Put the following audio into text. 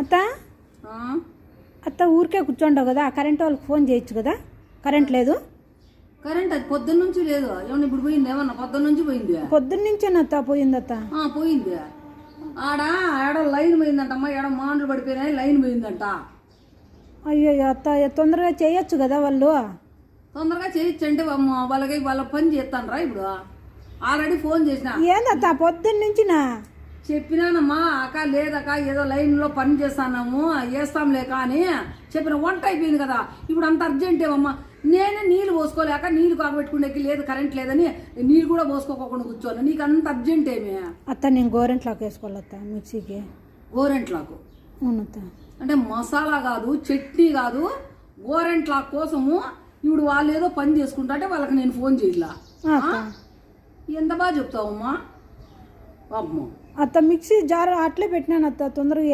అత్త అత్త ఊరికే కూర్చోండవు కదా కరెంట్ వాళ్ళకి ఫోన్ చేయొచ్చు కదా కరెంట్ లేదు. కరెంట్ అది పొద్దున్న నుంచి లేదు. ఏమన్నా ఇప్పుడు పోయింది? ఏమన్నా పొద్దున్న నుంచి పోయింది. పొద్దున్న నుంచేనత్త పోయింది అత్త. పోయింది. ఆడ లైన్ పోయిందంటమ్మా. ఏడ మాండ్లు పడిపోయినాయి, లైన్ పోయిందంట. అయ్యో అత్త తొందరగా చేయొచ్చు కదా వాళ్ళు. తొందరగా చేయొచ్చు అంటే వాళ్ళ పని చేస్తాను రా. ఇప్పుడు ఆల్రెడీ ఫోన్ చేసిన. ఏందత్త పొద్దున్న నుంచినా చెప్పినానమ్మా. అక్క లేదక్క ఏదో లైన్లో పని చేస్తాము వేస్తాంలే కానీ చెప్పిన. వంట అయిపోయింది కదా ఇప్పుడు, అంత అర్జెంట్ ఏమమ్మా. నేనే నీళ్ళు పోసుకోలేక నీళ్ళు కాగబెట్టుకునేకి లేదు, కరెంట్ లేదని నీళ్ళు కూడా పోసుకోకుండా కూర్చోను. నీకు అంత అర్జెంట్ ఏమి అత్త? నేను గోరెంట్లాకు వేసుకోవాలత్త మిక్సీకి. గోరెంట్లాకు అవునత్త. అంటే మసాలా కాదు, చట్నీ కాదు, గోరెంట్లాకు కోసము ఇప్పుడు వాళ్ళు ఏదో పని చేసుకుంటే వాళ్ళకి నేను ఫోన్ చేయాల. ఎంత బాగా చెప్తావమ్మా. అత్త మిక్సీ జార్ అట్లే పెట్టినాను అత్త, తొందరగా